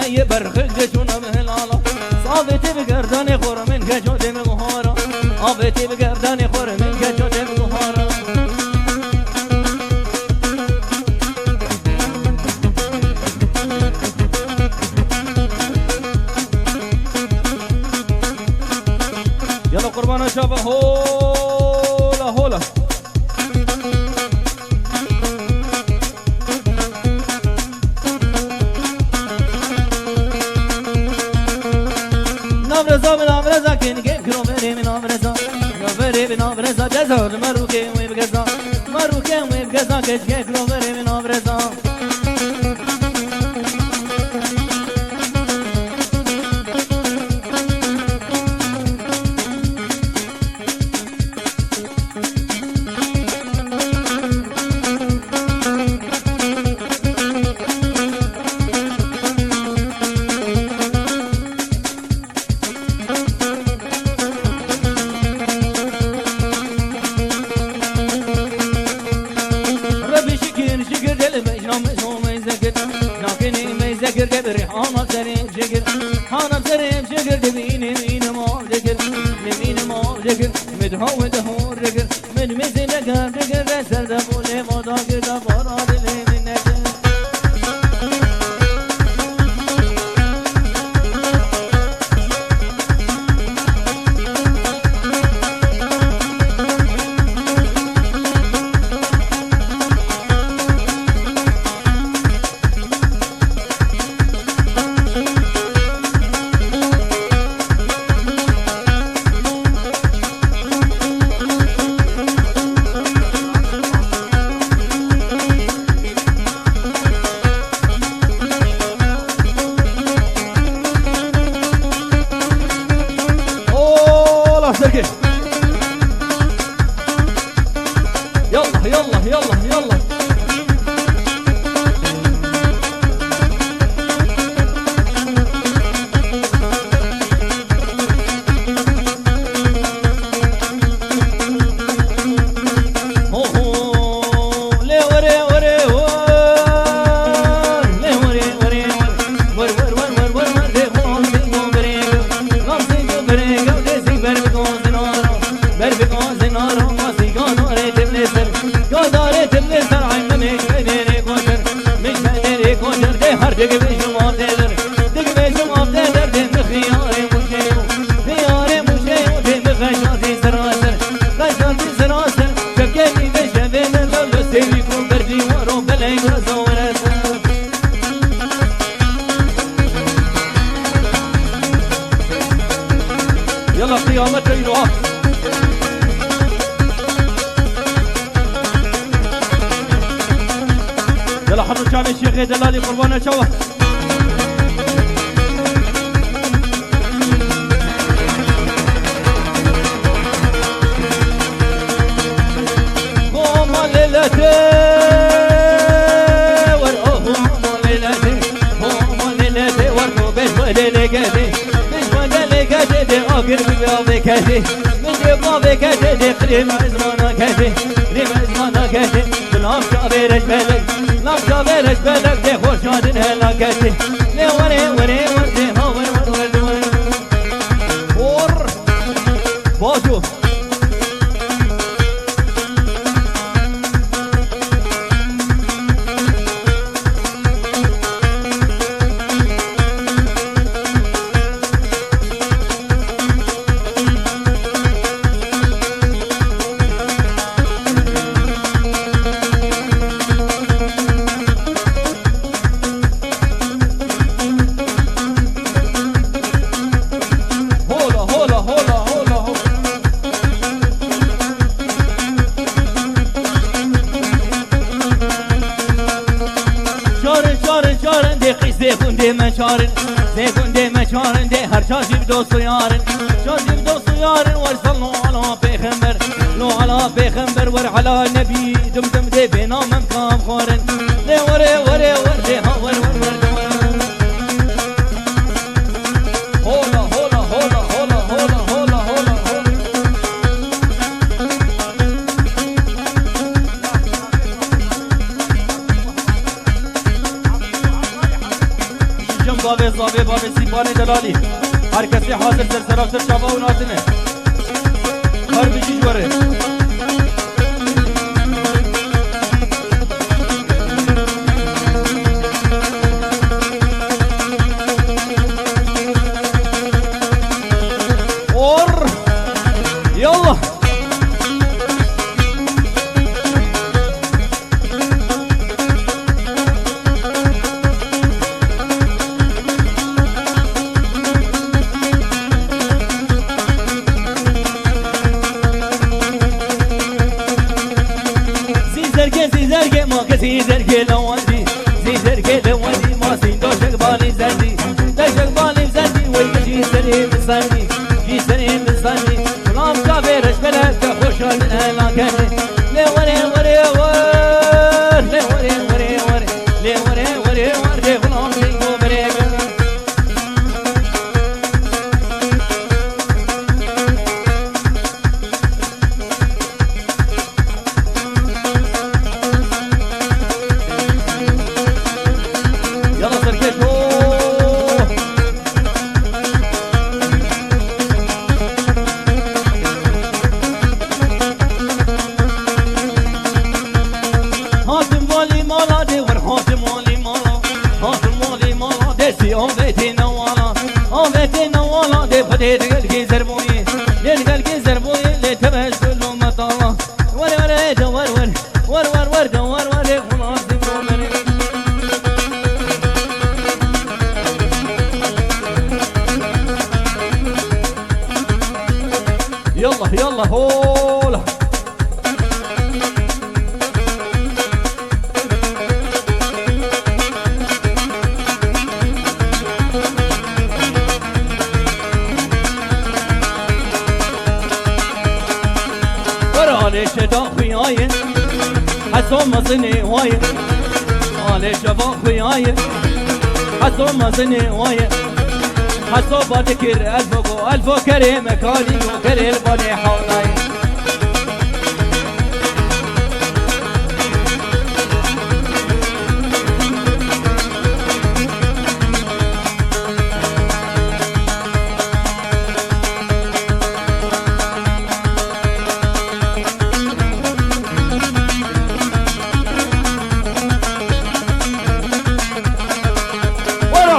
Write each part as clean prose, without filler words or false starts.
ای برخ جونم هلالا صابتی بگردن خور من گجو دم گهارا آبتی بگردن خور من گجو دم گهارا يلا قربانا شابه هولا هولا نامرزا بنامرزا كين كين كروبري بنامرزا كروبري بنامرزا جزر مروكي ويبغزا مروكي ويبغزا كيش كين كروبري بنامرزا يلا يلا يلا يلا يلا قيامة الوقت يلا حضر كان الشيخ دلالي قربانا شوه قوم ليلتي ورقوه ليلتي قوم ليلتي ورقوه بيش وليلتي كده آخر بيا كده من جبنا كده قريب زمانا كده قريب زمانا كده بلام شابيرش بلك لام شابيرش بلك ده خوشادن هلا كده لي وري وري وري هاور ور ور ور باجو زيكون مشارن دي هر شاشي بدوسو يارن شاشي بدوسو يارن ورسلنا على بيخمبر لو على بيخمبر ور على النبي دم دي بينا ممكام خورن دي وري وري وري ها ور ور ور هولا هولا هولا هولا هولا هولا هولا جنبا سیپان دلالی هر کسی حاضر سرسراف سر شابا و ناتنه هر بجی جوره اور يلا زرقة ما كسي زرقة لوندي زي زرقة لوندي ما سين دوشك بالي زندي دوشك بالي زندي ويجي سري بسندي جي سري بسندي غلام كافر بلد كخوش انا كني لي وري وري ور لي وري وري ور لي وري وري ور لي غلام دينغو بريك للقلقي زربوني للقلقي زربوني اللي تبهج كله مطالة ور ور دور ور ور ور ور دور ور خلاص دمومري يلا يلا هولا على شدا خياين حسو مزني واين على شبا خياين حسو مزني واين حسو بذكر ألفو كريم كالي وكريم بالي حولاين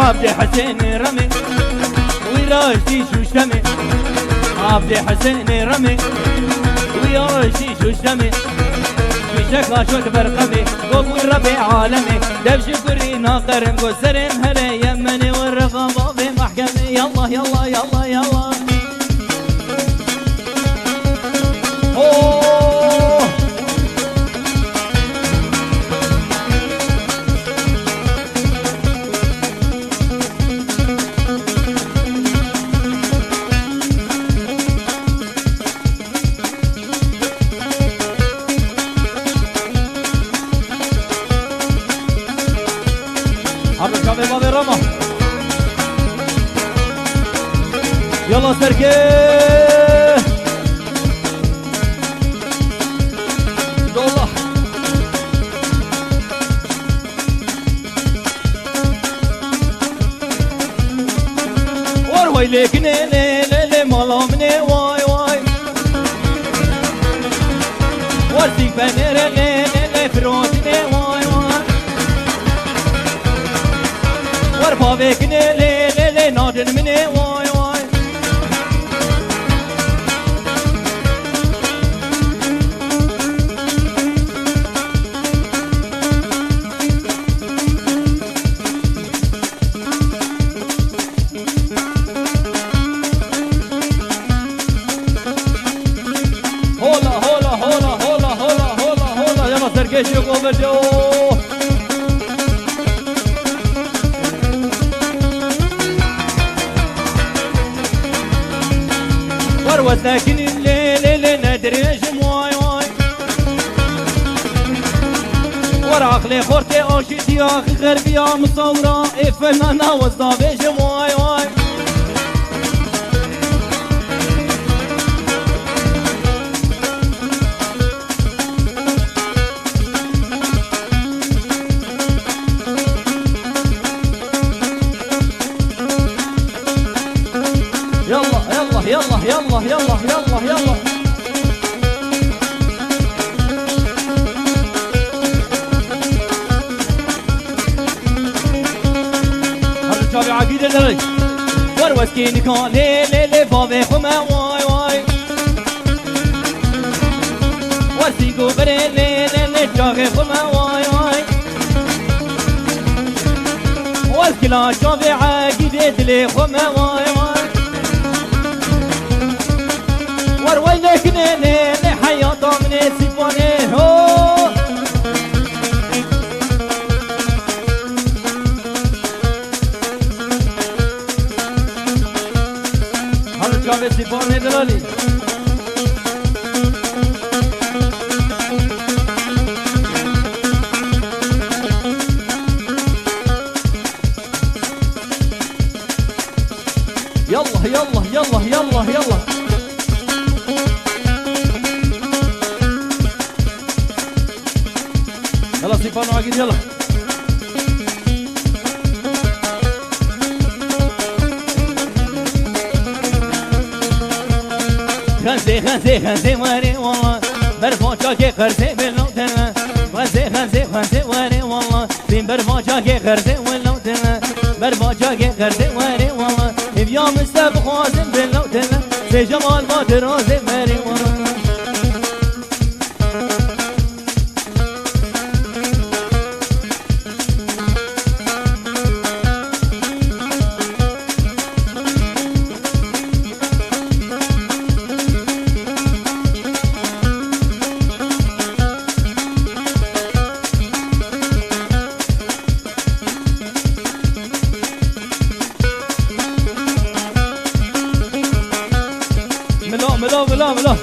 عبد حسين رمي ويراشتي شوشتمي عبد حسين رمي ويراشتي شوشتمي في شكا شوت برقمي قوم ربي عالمي دبش كرينا قرم قو سرم هلا يمني والرقابة في محكمي يلا يلا يلا يلا يلا سركي يلا وروي لك لي مالا مني واي واي ورسيك بنير لي فروتني واي واي ورفا بك لي نادن مني واي واي Sergej Yogoverjo وروت لكن الليل ندري ايش واي واي وراخلي خورتي اوشيتي اخ غربيا مصورة افنانا وصدافيش واي واي يلا يلا يلا يلا هرجع بعقيدة دلي وروسكيني كان لي لي لي فافي خما واي واي وسيقو بري لي لي لي جاغي خما واي واي وسكلا شافي عقيدة دلي خما واي واي ورويلك نيني حياة من سيفوني هو هرجع بسيفوني دلالي يلا يلا يلا يلا يلا يلا سيفانو عقيد يلا خنزي خنزي خنزي واري والله برفوشا كي خرزي باللوتنا خنزي خنزي خنزي واري والله بين برفوشا كي خرزي واللوتنا برفوشا كي خرزي واري والله بيوم السبخ وازن باللوتنا في جمال ما تروزي ماري والله ملو ملو ملو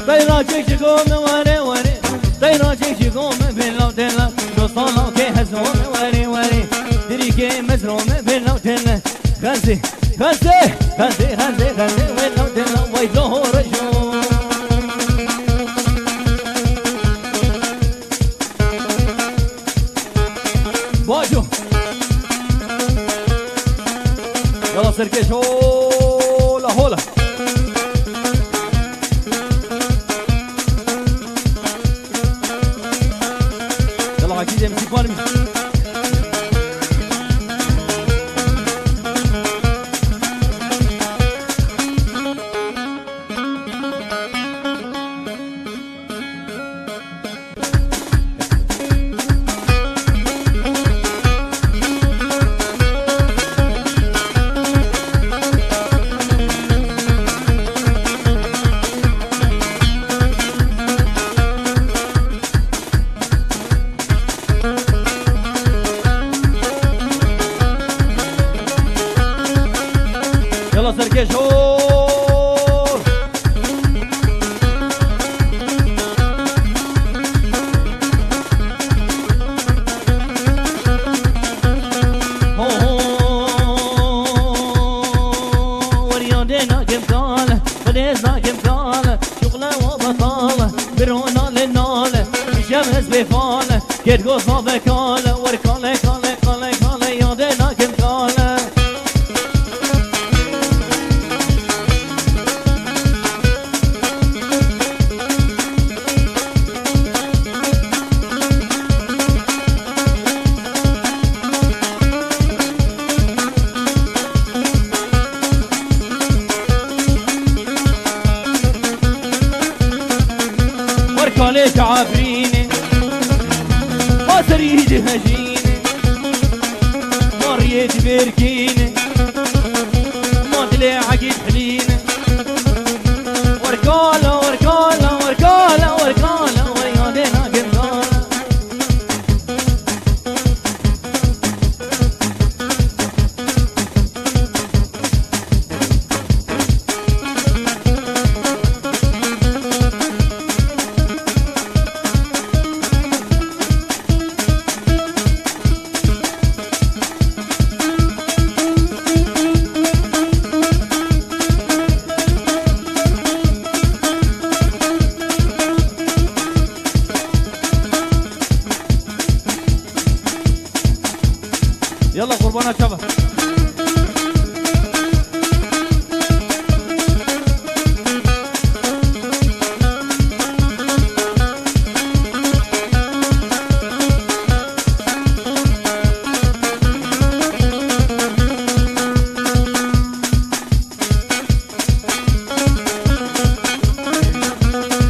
طيرا تشيكوم وري وري طيرا تشيكوم باللوتنا دوصالو كي هزوم وري وري دريكي مزروم باللوتنا خنزي خنزي خنزي خنزي خنزي باللوتنا ويزهور شو باجو يلا سركش هولا هولا يلا عكيد يا مسيك فارمي يلا سركش هو ورياضنا كم قال وليزنا كم قال شغله وبطاله برونا للنال الشمس بفاله كتقو صابك قال وركاله قال قال قال ياضنا كم قال وركالك عافريني ما تريد هجيني ما ريد بركيني ما تلي عقيد حليني وركالة وركالة وركالة وركالة وريادنا قنطالة يلا قربانة شباب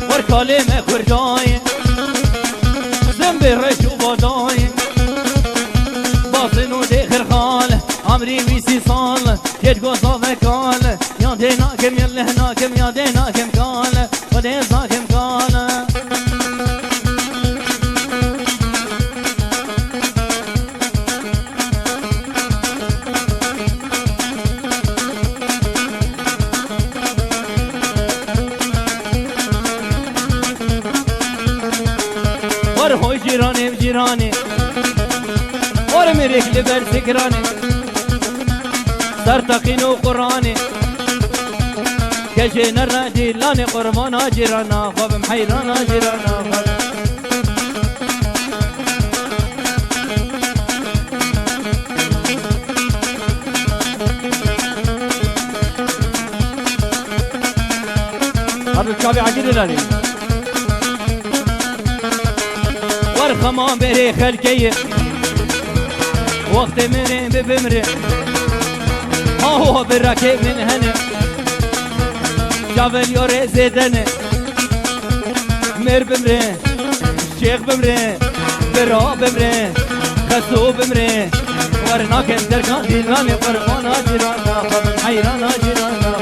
وركالي خرجاي زنبي رشو باداي باطن ودخر خال عمري بيسي صال يتقو صافي كال يا ديناكم يلي هناكم يا ديناكم كال وديناكم كال هوي جيراني بجيراني ورميرك لبر سكراني سرتقين وقراني كجينا الرادي لاني قربانا جيرانا خاب محيرانا جيرانا هذا الشعبي عجيل لاني ورخمان بري خلقي وقت مري ببمري هو بالركب من هنا جابل يوري زيدني مر بمري شيخ بمري برا بمري خسو بمري ورناك دركان ديناني قربانا جيرانا حيرانا جيرانا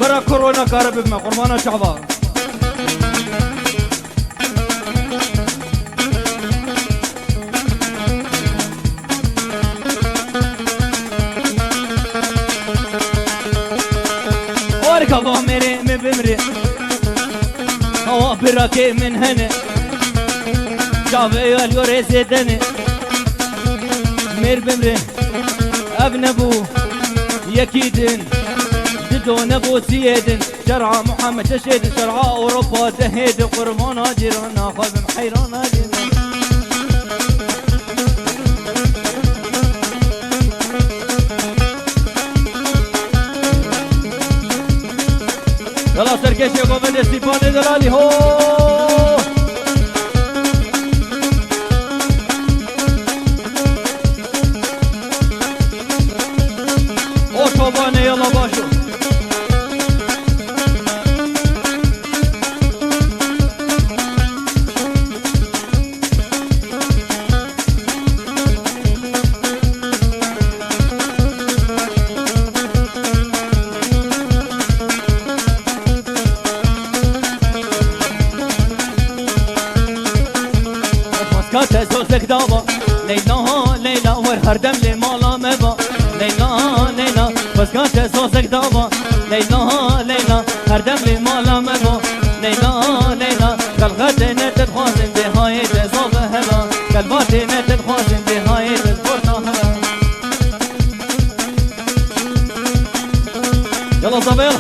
برا كورونا كارب بما قربانا شعبا وركبوا مري من بمري هوا براكي من هنا شافي اليوري زيدني مير بمري ابن ابو يكيدن ددون ابو سيدن شرع محمد تشيد شرع اوروبا تهيد قرمانا جيرانا خاب محيرانا جيرانا يلا سركش يا قومن استيفان دلالي هو اوتوبان يلا باشو تزوزك دابا ليلا ليلا ورهردم لي مالا مبا ليلا ليلا بس كان تزوزك دابا ليلا ليلا هردم لي مالا مبا ليلا ليلا قلباتي نتدخوزن بهاي تزوز هلا قلباتي نتدخوزن بهاي تزبورنا هلا يلا صبير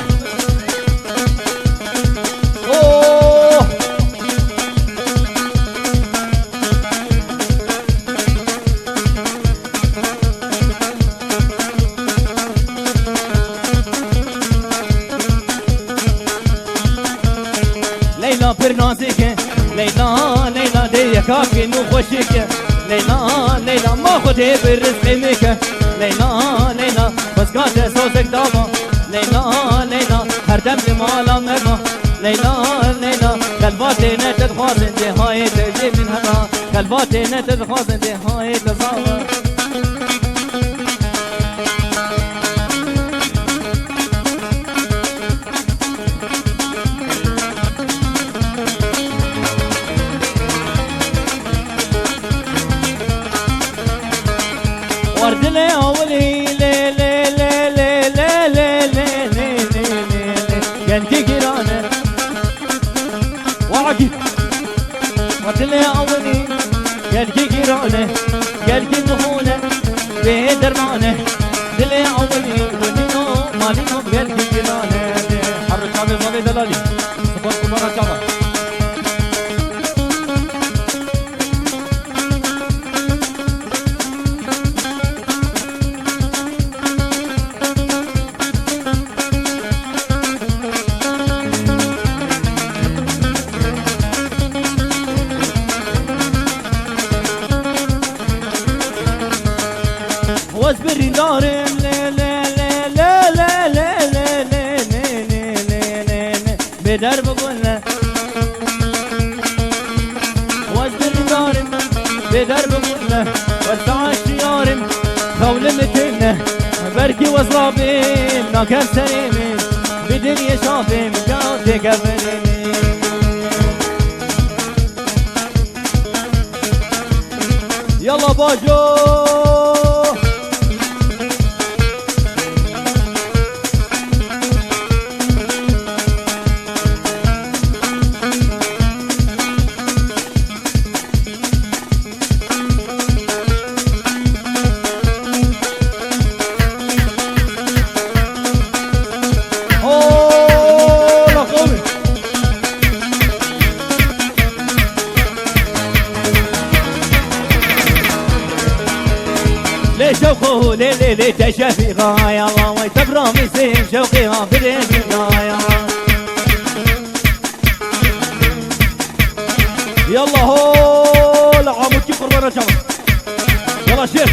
ليلى برنازك ليلى ليلى دي كافي نخشك ليلى ليلى ما خدي بالرزق ميك ليلى ليلى بس كانت صوتك دابا ليلى ليلى هردم مالا مبا ليلى ليلى قلباتي نتدخوزن دي هاي تجي من هنا قلباتي نتدخوزن دي هاي تصور ورد لي اولي لي لي لي لي لي لي لي لي لي قلبي قرانه وعقي ورد لي اولي قلبي قرانه قلبي مهونه بدرمانه دلي اولي ونينو مالينو بقلبي قرانه حرك شعبي صبي دلالي صبر كبار شعبه واصبر دارم لا لا لا لا لا لا لا لا لا بدر بقولنا واصبر دارم بدر بقولنا والتعاش يارم خول متنا بركي وصابين ناكر سليمين بدنيا شافين جاتي قبلين يلا باجو شوقه ليلي تشافي غاية الله ويتبرى مسيم شوقي غافرين غاية يلا هو لعمودك قربان الجمل يلا شيخ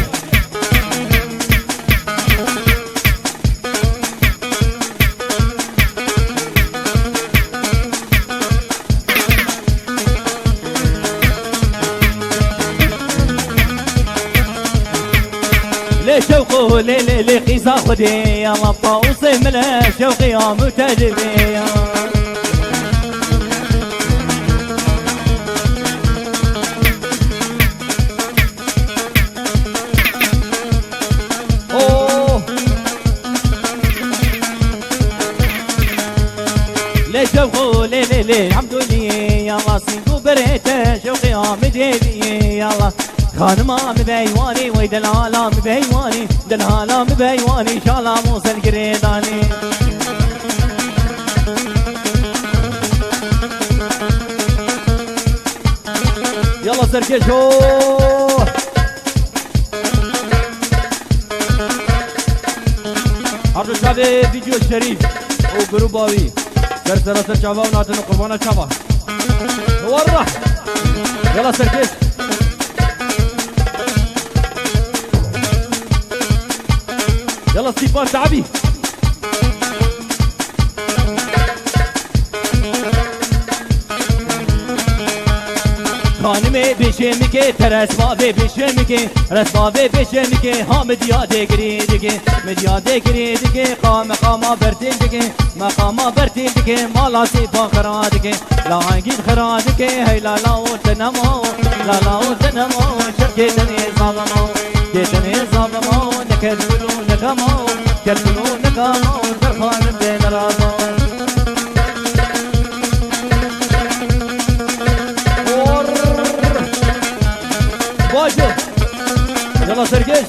شوقه ليلي قيسا خدي يا الله وصيم له شوقي يا متجبي لي شوقه ليلي الحمد لله يا الله سينكو بريته شوقي يا متجبي يا الله خانما مبيواني ويدلالا مبيواني دلالا مبيواني شالا موسى القريداني يلا سركشو عرض شابه فيديو الشريف وقروباوي سرسرة شابه وناتن قربانا شابه ورح يلا سركش يلا ستيفان تعبي خانمي بشمكي ترسبابي بشمكي رسبابي بشمكي حامد يادي قريدكي مديادي قريدكي قام برتيدكي مقام برتيدكي مالا ستيفان خرادكي لا عقيد خرادكي هي لا لا تنمو لا لا تنمو شركي تني صابمو كيتني صابمو نكذبلو نكمو كذبلو نكمو فرخان بين رامو باجو يلا سرقش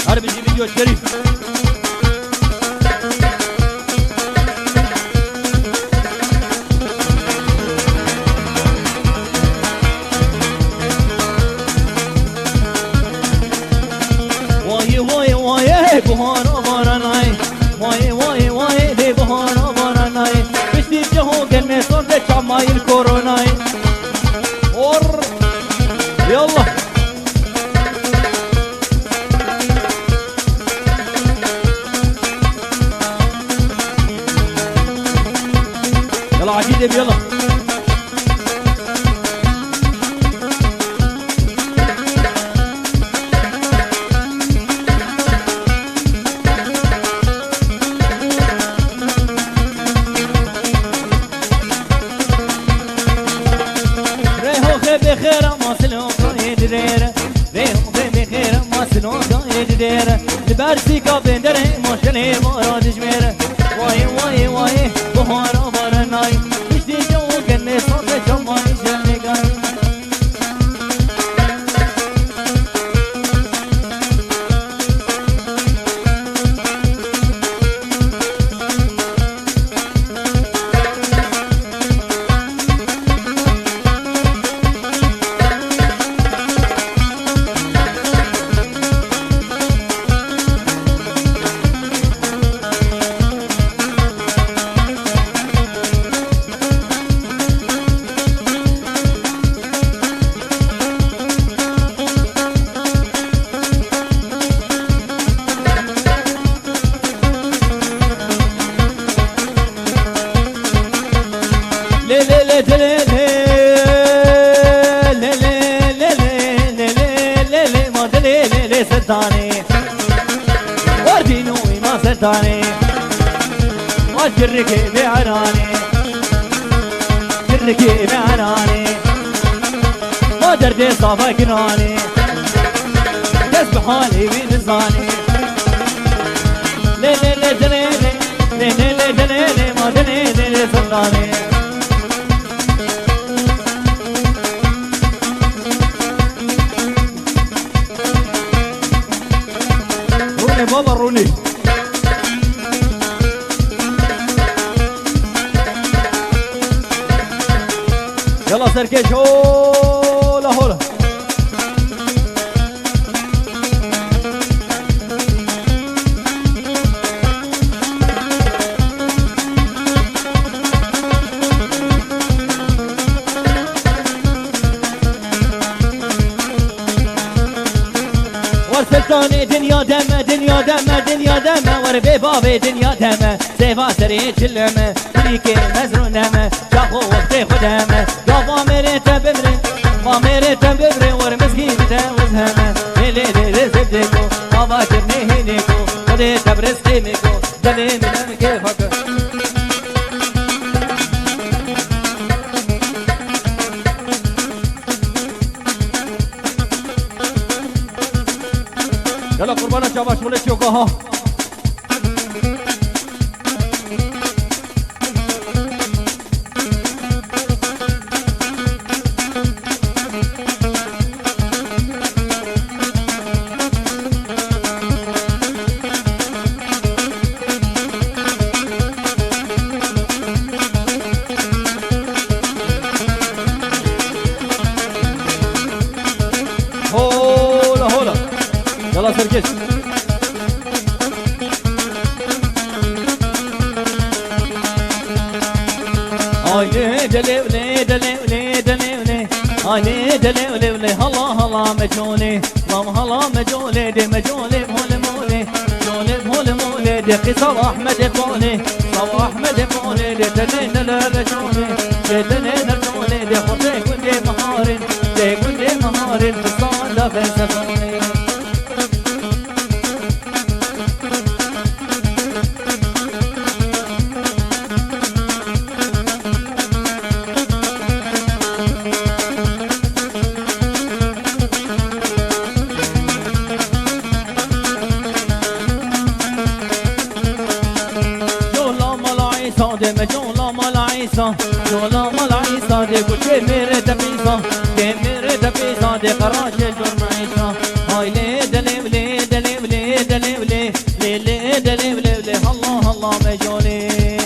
هرب يجي فيديو الشريف بهارا بارانای وای وای وای دی بهارا بارانای بشتی جهو گرمه سر به چمایل کورونای اور یلا يلا عجيب يلا بخير ما سلوك يدير ريهم بخير ما سلوك يدير لبرسي كابين دري مشلي مراد جمير واي واي واي بهار بارناي بشتي جو كني صوت جماي جنگاي سلطاني وردينو ما سلطاني وجركي بعراني جركي بعراني ما دردي صافا كراني تسبح حالي بنزاني لي لي لي دليلي لي لي لي دليلي ما دليلي سلطاني روني بابا روني يلا سركيش هولا هولا ورسلتوني دنيا دمه دنيا دمه دنيا دمه وربي بابي دنيا دمه سيفا سري كلمه تريكي مزرونمه شاخو وقتي خدمه قافا مريت بمري ما مريت بمري ورمزقي بتوزهمه ليلي ليلي زبدكو ما كرني هينيكو خديت برزقي ميكو دلي من كيفك يلا قربانا شاباش ولي شوكوها هولا هولا يلا سركش آيلي دلي ولي دلي ولي دلي ولي آيلي دلي ولي ولي هلا هلا مجنوني مام هلا مجنوني دي مجنوني بهول مولي مولي بهول مولي دي قصة أحمد بولي صو أحمد بولي دي دلي دلي مجنوني دي دلي نرجوني دي خطي كنتي مهارين دي كنتي مهارين بصادة في سفري جولا مال عيسى جولا مال عيسى دي كل شيء ميرة بيسا دي ميرة بيسا دي قراش الجرم عيسى هاي لي دلي ولي دلي ولي دلي ولي لي لي دلي ولي ولي الله الله مجولي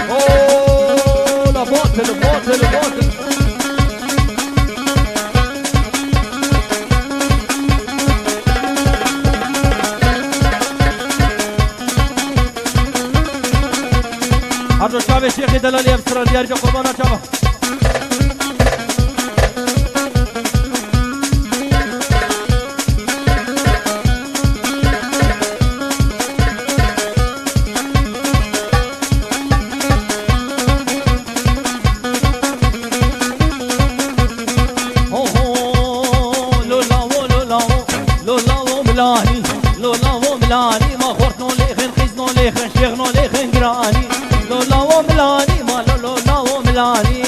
اوه لا باطل باطل باطل عبد الشعب الشيخ دلالي ابصر يرجع قربانا شابه ملاني لولا وملاني ما خورتنو ليخن خزنو ليخن شيخنو ليخن قراني لولا وملاني ما لولا وملاني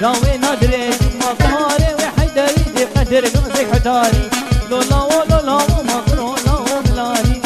راوي نادري ما ظهري وحيدري دي قدر نوزي حتاري لولا ولولا ومقرونا وملاني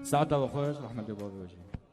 ساعتها وخوش رحمة الله وبركاته.